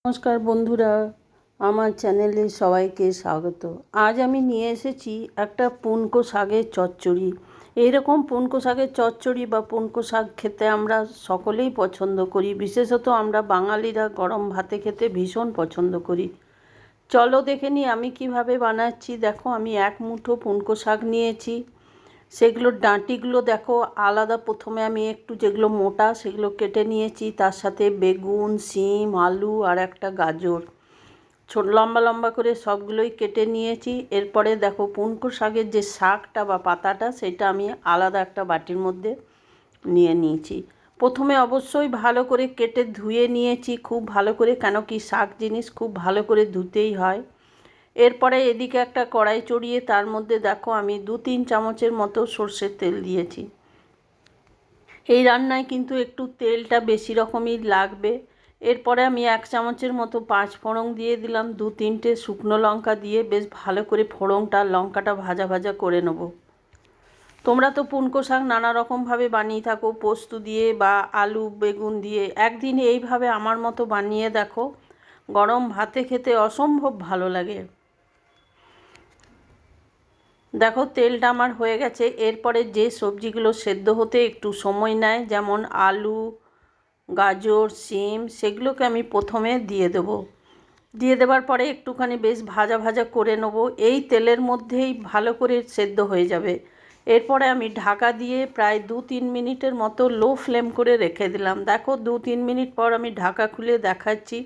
নমস্কার বন্ধুরা, আমার চ্যানেলে সবাইকে স্বাগত। আজ আমি নিয়ে এসেছি একটা পুনকো শাকের চচ্চড়ি। এইরকম পুনকো শাকের চচ্চড়ি বা পুনকো শাক খেতে আমরা সকলেই পছন্দ করি, বিশেষত আমরা বাঙালিরা গরম ভাতে খেতে ভীষণ পছন্দ করি। চলো দেখে নিই আমি কিভাবে বানাচ্ছি। দেখো, আমি এক মুঠো পুনকো শাক নিয়েছি। সেগুলোর ডাঁটিগুলো দেখো আলাদা, প্রথমে আমি একটু যেগুলো মোটা সেগুলো কেটে নিয়েছি। তার সাথে বেগুন, শিম, আলু আর একটা গাজর ছোট লম্বা লম্বা করে সবগুলোই কেটে নিয়েছি। এরপরে দেখো পুনকো শাকের যে শাকটা বা পাতাটা, সেটা আমি আলাদা একটা বাটির মধ্যে নিয়ে নিয়েছি। প্রথমে অবশ্যই ভালো করে কেটে ধুয়ে নিয়েছি খুব ভালো করে, কেন কি শাক জিনিস খুব ভালো করে ধুতেই হয়। এরপরে এদিকে একটা কড়াই চড়িয়ে তার মধ্যে দেখো আমি 2-3 চামচের মতো সর্ষের তেল দিয়েছি। এই রান্নায় কিন্তু একটু তেলটা বেশি রকমই লাগবে। এরপরে আমি 1 চামচের মতো 5 ফোড়ন দিয়ে দিলাম। 2-3টে শুকনো লঙ্কা দিয়ে বেশ ভালো করে ফোড়নটা লঙ্কাটা ভাজা ভাজা করে নেব। তোমরা তো পুনকো শাক নানা রকমভাবে বানিয়ে থাকো, পোস্ত দিয়ে বা আলু বেগুন দিয়ে। একদিন এইভাবে আমার মতো বানিয়ে দেখো, গরম ভাতে খেতে অসম্ভব ভালো লাগে। দেখো তেলটা আমার হয়ে গেছে। এরপরে যে সবজিগুলো সেদ্ধ হতে একটু সময় নেয়, যেমন আলু, গাজর, শিম, সেগুলোকে আমি প্রথমে দিয়ে দেবো। দিয়ে দেওয়ার পরে একটুখানি বেশ ভাজা ভাজা করে নেব। এই তেলের মধ্যেই ভালো করে সেদ্ধ হয়ে যাবে। এরপরে আমি ঢাকা দিয়ে প্রায় 2-3 মিনিটের মতো লো ফ্লেম করে রেখে দিলাম। দেখো 2-3 মিনিট পর আমি ঢাকা খুলে দেখাচ্ছি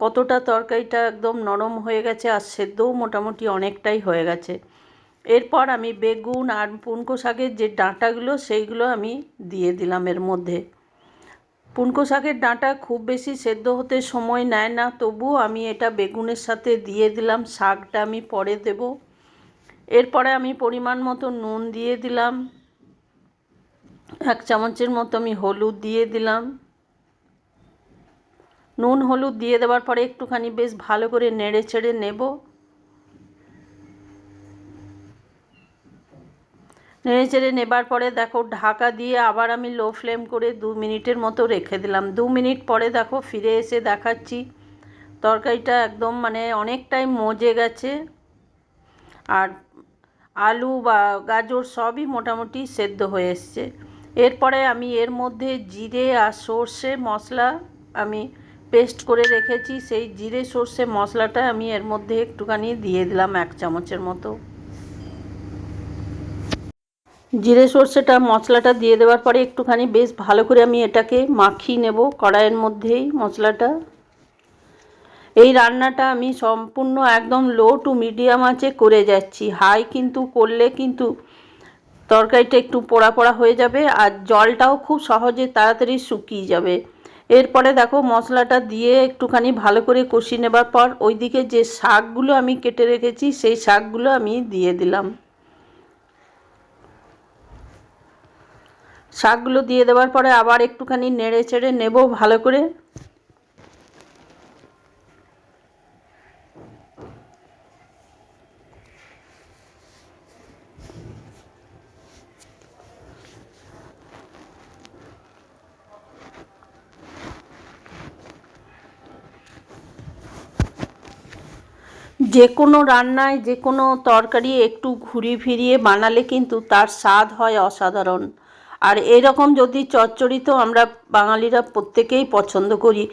কতটা তরকারিটা একদম নরম হয়ে গেছে, আর সেদ্ধও মোটামুটি অনেকটাই হয়ে গেছে। এরপর আমি বেগুন আর পুনকো শাকের যে ডাঁটাগুলো সেইগুলো আমি দিয়ে দিলাম এর মধ্যে। পুনকো শাকের ডাঁটা খুব বেশি সেদ্ধ হতে সময় নেয় না, তবুও আমি এটা বেগুনের সাথে দিয়ে দিলাম। শাকটা আমি পরে দেব। এরপরে আমি পরিমাণ মতো নুন দিয়ে দিলাম। 1 চামচের মতো আমি হলুদ দিয়ে দিলাম। নুন হলুদ দিয়ে দেওয়ার পরে একটুখানি বেশ ভালো করে নেড়ে চেড়ে নেব। নেড়ে চেড়ে নেবার পরে দেখো ঢাকা দিয়ে আবার আমি লো ফ্লেম করে 2 মিনিটের মতো রেখে দিলাম। 2 মিনিট পরে দেখো ফিরে এসে দেখাচ্ছি তরকারিটা একদম অনেকটাই মজে গেছে, আর আলু বা গাজর সবই মোটামুটি সেদ্ধ হয়ে এসছে। এরপরে আমি এর মধ্যে জিরে আর সর্ষে মশলা আমি পেস্ট করে রেখেছি, সেই জিরে সর্ষে মশলাটা আমি এর মধ্যে একটুখানি দিয়ে দিলাম 1 চামচের মতো। জিরে সর্ষেটা মশলাটা দিয়ে দেওয়ার পরে একটুখানি বেশ ভালো করে আমি এটাকে মাখিয়ে নেব কড়াইয়ের মধ্যেই মশলাটা। এই রান্নাটা আমি সম্পূর্ণ একদম লো টু মিডিয়াম আঁচে করে যাচ্ছি। হাই কিন্তু করলে কিন্তু তরকারিটা একটু পোড়া পোড়া হয়ে যাবে, আর জলটাও খুব সহজে তাড়াতাড়ি শুকিয়ে যাবে। এরপরে দেখো মশলাটা দিয়ে একটুখানি ভালো করে কষিয়ে নেবার পর ওইদিকে যে শাকগুলো আমি কেটে রেখেছি সেই শাকগুলো আমি দিয়ে দিলাম। শাকগুলো দিয়ে দেওয়ার পরে আবার একটুখানি নেড়ে চেড়ে নেব ভালো করে। যে কোনো রান্নায় যে কোনো তরকারি একটু ঘুরিয়ে ফিরিয়ে বানালে কিন্তু তার স্বাদ হয় অসাধারণ। আর এরকম যদি চচ্চড়ি তো আমরা বাঙালিরা প্রত্যেকেই পছন্দ করি।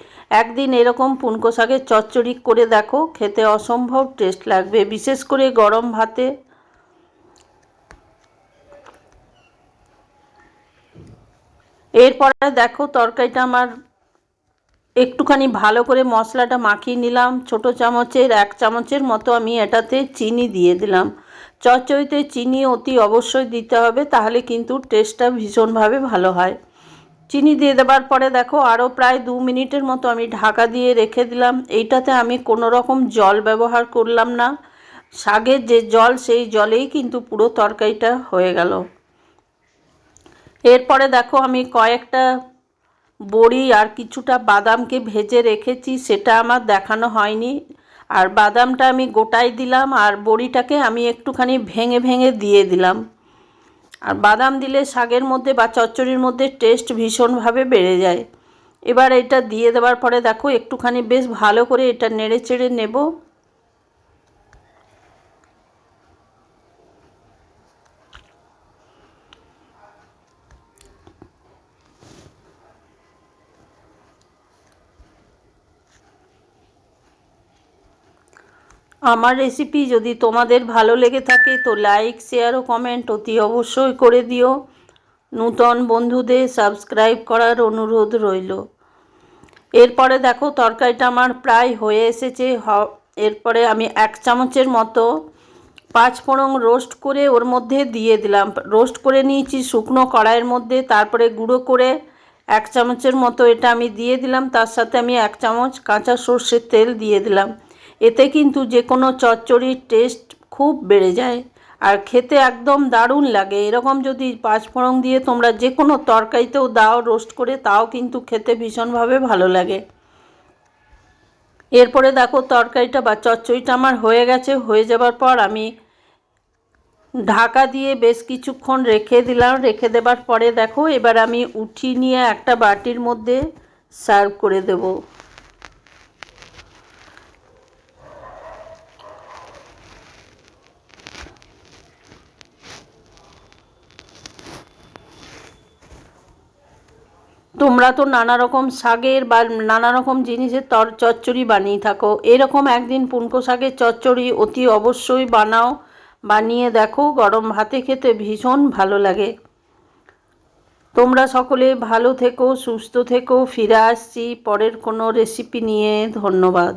একদিন এরকম পুনকো শাকের চচ্চড়ি করে দেখো, খেতে অসম্ভব টেস্ট লাগবে, বিশেষ করে গরম ভাতে। এরপরে দেখো তরকারিটা আমার একটুখানি ভালো করে মশলাটা মাখিয়ে নিলাম। ছোট চামচের 1 চামচের মতো আমি এটাতে চিনি দিয়ে দিলাম। চচ্চড়িতে চিনি অতি অবশ্যই দিতে হবে, তাহলে কিন্তু টেস্টটা ভীষণভাবে ভালো হয়। চিনি দিয়ে দেওয়ার পরে দেখো আরও প্রায় 2 মিনিটের মতো আমি ঢাকা দিয়ে রেখে দিলাম। এইটাতে আমি কোনো রকম জল ব্যবহার করলাম না। শাকের যে জল সেই জলেই কিন্তু পুরো তরকারিটা হয়ে গেল। এরপরে দেখো আমি কয়েকটা বড়ি আর কিছুটা বাদামকে ভেজে রেখেছি, সেটা আমার দেখানো হয়নি। আর বাদামটা আমি গোটাই দিলাম, আর বড়িটাকে আমি একটুখানি ভেঙে ভেঙে দিয়ে দিলাম। আর বাদাম দিলে শাকের মধ্যে বা চচ্চড়ির মধ্যে টেস্ট ভীষণভাবে বেড়ে যায়। এবার এটা দিয়ে দেওয়ার পরে দেখো একটুখানি বেশ ভালো করে এটা নেড়ে চেড়ে নেব। আমার রেসিপি যদি তোমাদের ভালো লেগে থাকে তো লাইক শেয়ার ও কমেন্ট অতি অবশ্যই করে দিও। নূতন বন্ধুদের সাবস্ক্রাইব করার অনুরোধ রইল। এরপরে দেখো তরকারিটা আমার প্রায় হয়ে এসেছে। এরপরে আমি 1 চামচের মতো 5 ফোড়ন রোস্ট করে ওর মধ্যে দিয়ে দিলাম। রোস্ট করে নিয়েছি শুকনো কড়াইয়ের মধ্যে, তারপরে গুঁড়ো করে 1 চামচের মতো এটা আমি দিয়ে দিলাম। তার সাথে আমি 1 চামচ কাঁচা সর্ষের তেল দিয়ে দিলাম। এতে কিন্তু যে কোনো চচ্চড়ির টেস্ট খুব বেড়ে যায় আর খেতে একদম দারুণ লাগে। এরকম যদি 5 ফোড়ন দিয়ে তোমরা যে কোনো তরকারিতেও দাও রোস্ট করে, তাও কিন্তু খেতে ভীষণভাবে ভালো লাগে। এরপরে দেখো তরকারিটা বা চচ্চড়িটা আমার হয়ে গেছে। হয়ে যাবার পর আমি ঢাকা দিয়ে বেশ কিছুক্ষণ রেখে দিলাম। রেখে দেবার পরে দেখো এবার আমি উঠিয়ে নিয়ে একটা বাটির মধ্যে সার্ভ করে দেব। তোমরা তো নানা রকম শাকের বা নানা রকম জিনিসের চচ্চড়ি বানিয়ে থাকো, এরকম একদিন পুনকো শাকের চচ্চড়ি অতি অবশ্যই বানাও। বানিয়ে দেখো, গরম ভাতে খেতে ভীষণ ভালো লাগে। তোমরা সকলে ভালো থেকো, সুস্থ থেকো। ফিরে আসছি পরের কোনো রেসিপি নিয়ে। ধন্যবাদ।